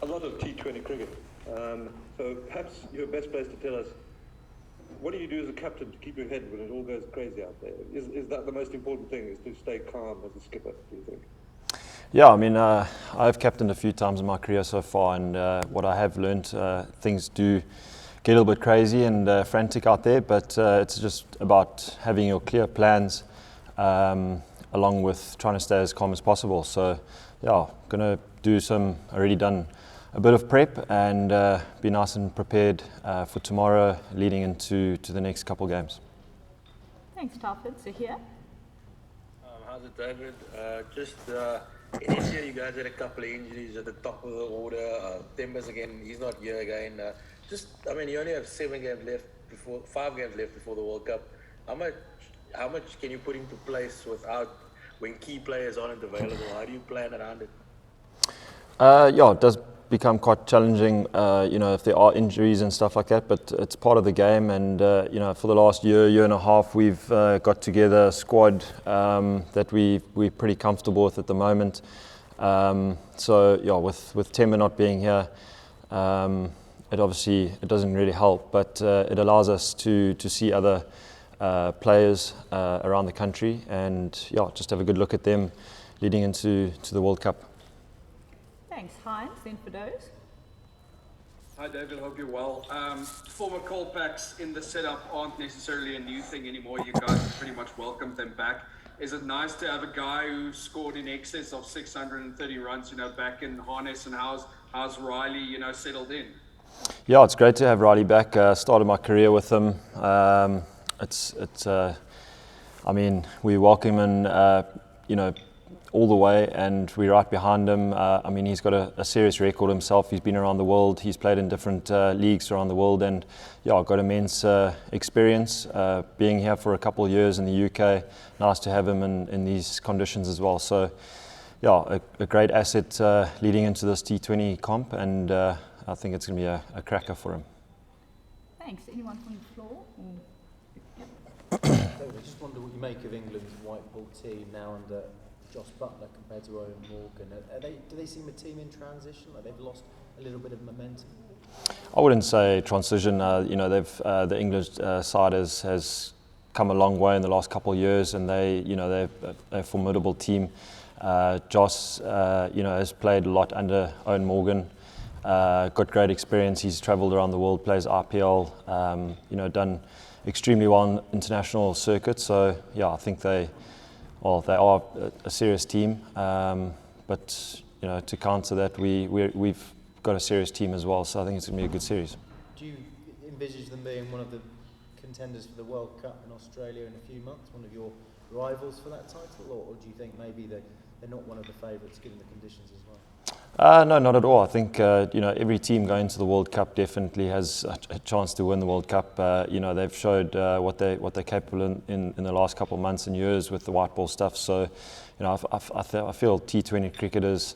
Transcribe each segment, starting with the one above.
a lot of T20 cricket. So perhaps you're best placed to tell us, what do you do as a captain to keep your head when it all goes crazy out there? Is that the most important thing, is to stay calm as a skipper, do you think? Yeah, I mean, I've captained a few times in my career so far, and what I have learned, things do get a little bit crazy and frantic out there, but it's just about having your clear plans along with trying to stay as calm as possible. So, yeah, going to already done a bit of prep and be nice and prepared for tomorrow leading into the next couple games. Thanks, Telford. So here. How's it, David? In this year, you guys had a couple of injuries at the top of the order. Timbers again, he's not here again. You only have 5 games left before the World Cup. How much can you put into place when key players aren't available? How do you plan around it? Yeah, it does become quite challenging, if there are injuries and stuff like that, but it's part of the game. And, for the last year and a half, we've got together a squad that we're pretty comfortable with at the moment. With Temba not being here, it doesn't really help, but it allows us to see other players around the country and, just have a good look at them leading into the World Cup. Thanks, Heinz. Then for those. Hi David, hope you're well. Former Cold Packs in the setup aren't necessarily a new thing anymore. You guys pretty much welcomed them back. Is it nice to have a guy who scored in excess of 630 runs, back in harness, and how's RILEE, settled in? Yeah, it's great to have RILEE back. Started my career with him. We welcome him, all the way, and we're right behind him. He's got a serious record himself. He's been around the world. He's played in different leagues around the world, and got immense experience being here for a couple of years in the UK. Nice to have him in these conditions as well. So, a great asset leading into this T20 comp, and I think it's going to be a cracker for him. Thanks. Anyone from the floor? I just wonder what you make of England's white ball team now under Josh Butler compared to Owen Morgan. Do they seem a team in transition? Like they've lost a little bit of momentum? I wouldn't say transition. The English side has come a long way in the last couple of years, and they're a formidable team. Josh, has played a lot under Owen Morgan. Got great experience. He's travelled around the world, plays IPL. Done extremely well on international circuit. So I think they are a serious team, but to counter that, we've got a serious team as well. So I think it's going to be a good series. Do you envisage them being one of the contenders for the World Cup in Australia in a few months, one of your rivals for that title, or do you think maybe they're not one of the favourites given the conditions as well? No, not at all. I think every team going to the World Cup definitely has a chance to win the World Cup. They've showed what they're capable in the last couple of months and years with the white ball stuff. So, I feel T20 cricketers.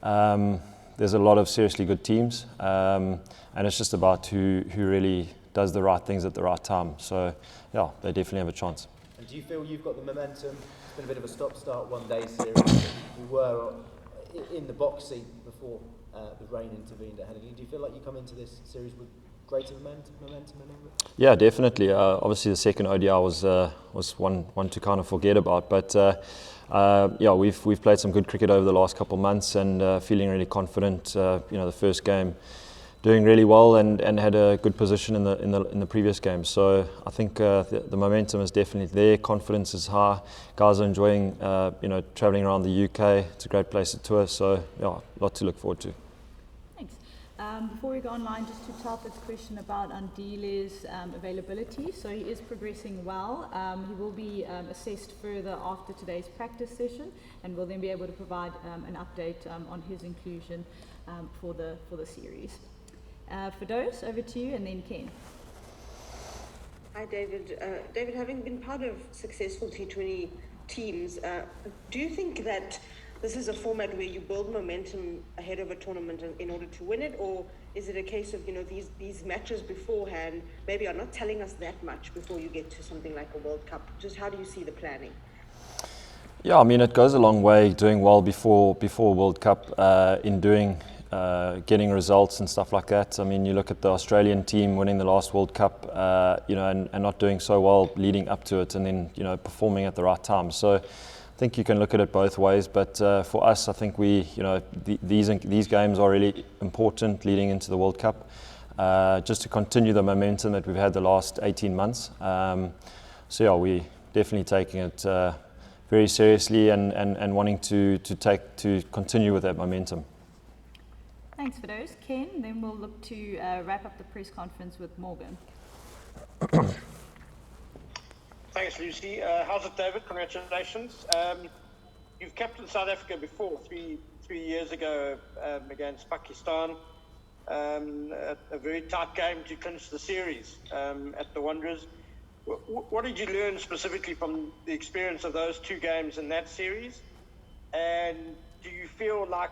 There's a lot of seriously good teams, and it's just about who really does the right things at the right time. So, they definitely have a chance. And do you feel you've got the momentum? It's been a bit of a stop-start one-day series. You were in the box seat before the rain intervened at Henley. Do you feel like you come into this series with greater momentum in England? Yeah, definitely. Obviously, the second ODI was one to kind of forget about, but we've played some good cricket over the last couple of months, and feeling really confident. The first game doing really well, and had a good position in the previous game. So I think the momentum is definitely there. Confidence is high. Guys are enjoying travelling around the UK. It's a great place to tour. So a lot to look forward to. Thanks. Before we go online, just to Telford's question about Andile's availability. So he is progressing well. He will be assessed further after today's practice session, and will then be able to provide an update on his inclusion for the series. Firdous, over to you, and then Ken. Hi, David. David, having been part of successful T20 teams, do you think that this is a format where you build momentum ahead of a tournament in order to win it, or is it a case of these matches beforehand maybe are not telling us that much before you get to something like a World Cup? Just how do you see the planning? Yeah, it goes a long way doing well before World Cup in doing getting results and stuff like that. I mean, you look at the Australian team winning the last World Cup, and not doing so well leading up to it, and then performing at the right time. So I think you can look at it both ways. But for us, I think these games are really important leading into the World Cup, just to continue the momentum that we've had the last 18 months. So yeah, we're definitely taking it very seriously and wanting to continue with that momentum. Thanks for those, Ken. Then we'll look to wrap up the press conference with Morgan. Thanks, Lucy. How's it, David? Congratulations. You've captained South Africa before, three years ago against Pakistan. A very tight game to clinch the series at the Wanderers. What did you learn specifically from the experience of those two games in that series? And do you feel like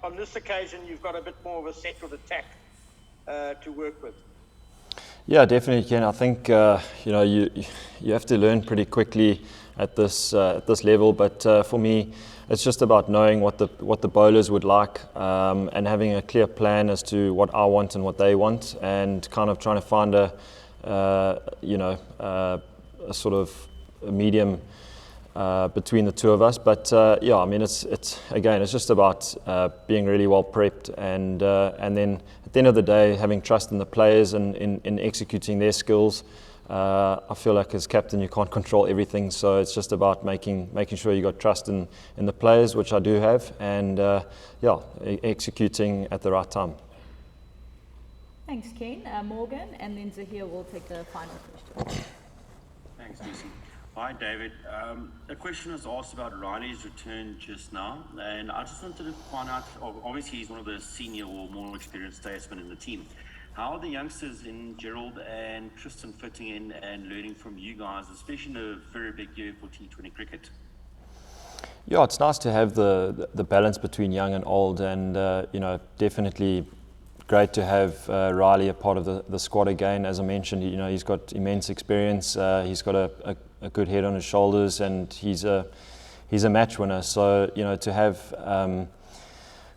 on this occasion you've got a bit more of a settled attack to work with? Yeah, definitely, Ken. I think you have to learn pretty quickly at this level. But for me, it's just about knowing what the bowlers would like, and having a clear plan as to what I want and what they want, and kind of trying to find a sort of a medium between the two of us. But yeah, I mean, it's just about being really well prepped, and then at the end of the day, having trust in the players and in executing their skills. I feel like as captain, you can't control everything, so it's just about making sure you got trust in the players, which I do have, and executing at the right time. Thanks, Ken. Morgan, and then Zahir will take the final question. Thanks, Lucy. Hi, David. A question was asked about RILEE's return just now, and I just wanted to find out, obviously he's one of the senior or more experienced statesmen in the team. How are the youngsters in Gerald and Tristan fitting in and learning from you guys, especially in a very big year for T20 cricket? Yeah, it's nice to have the balance between young and old, and definitely great to have RILEE a part of the squad again. As I mentioned, he's got immense experience. He's got a good head on his shoulders, and he's a match winner. So to have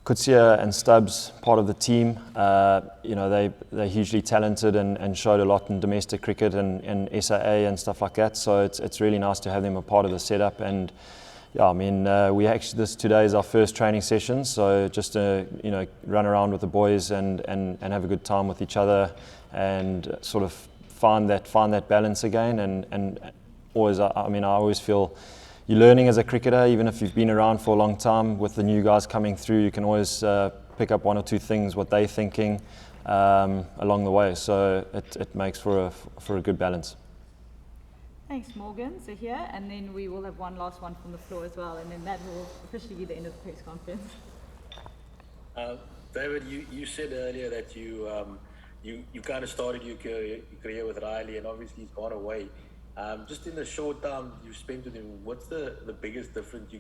Kutsia and Stubbs part of the team, they're hugely talented and showed a lot in domestic cricket and SAA and stuff like that. So it's really nice to have them a part of the setup. And yeah, I mean, today is our first training session, so just to run around with the boys and have a good time with each other, and sort of find that balance again. And always, I always feel you're learning as a cricketer, even if you've been around for a long time. With the new guys coming through, you can always pick up one or two things, what they're thinking along the way. So it makes for a good balance. Thanks, Morgan. So here, and then we will have one last one from the floor as well, and then that will officially be the end of the press conference. David, you said earlier that you kind of started your career with RILEE, and obviously he's gone away. Just in the short time you've spent with him, what's the biggest difference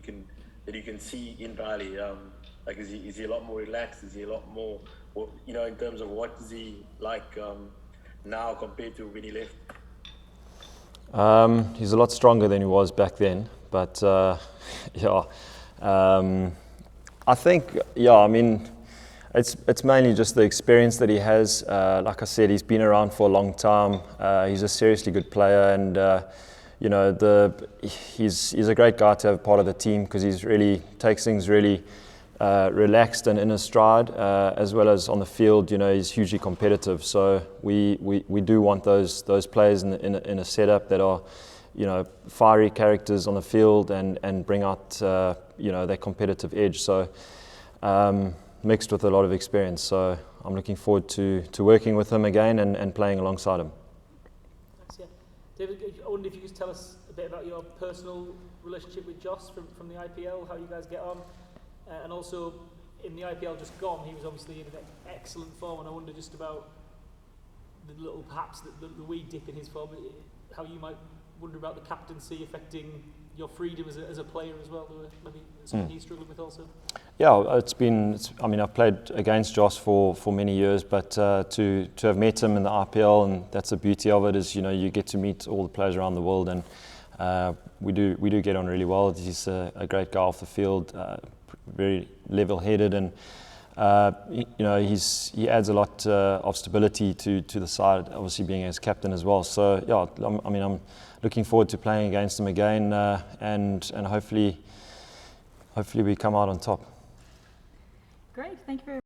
that you can see in RILEE? Like, is he a lot more relaxed? Is he a lot more, in terms of what is he like now compared to when he left? He's a lot stronger than he was back then, but I think, it's mainly just the experience that he has. Like I said, he's been around for a long time. He's a seriously good player, and he's a great guy to have part of the team, because he's really takes things really relaxed and in his stride, as well as on the field. He's hugely competitive. So we do want those players in a setup that are fiery characters on the field and bring out their competitive edge. So mixed with a lot of experience. So I'm looking forward to working with him again and playing alongside him. Thanks, yeah. David, I wonder if you could tell us a bit about your personal relationship with Joss from the IPL, how you guys get on. And also, in the IPL just gone, he was obviously in an excellent form, and I wonder just about the little, perhaps the wee dip in his form, how you might wonder about the captaincy affecting your freedom as a player as well, maybe something he's struggling with also. Yeah, I've played against Joss for many years, but to have met him in the IPL, and that's the beauty of it, is you get to meet all the players around the world, and we do get on really well. He's a great guy off the field, very level-headed, and you know, he adds a lot of stability to the side, obviously being his captain as well. So yeah, I'm looking forward to playing against him again, and hopefully we come out on top. Great, thank you very much.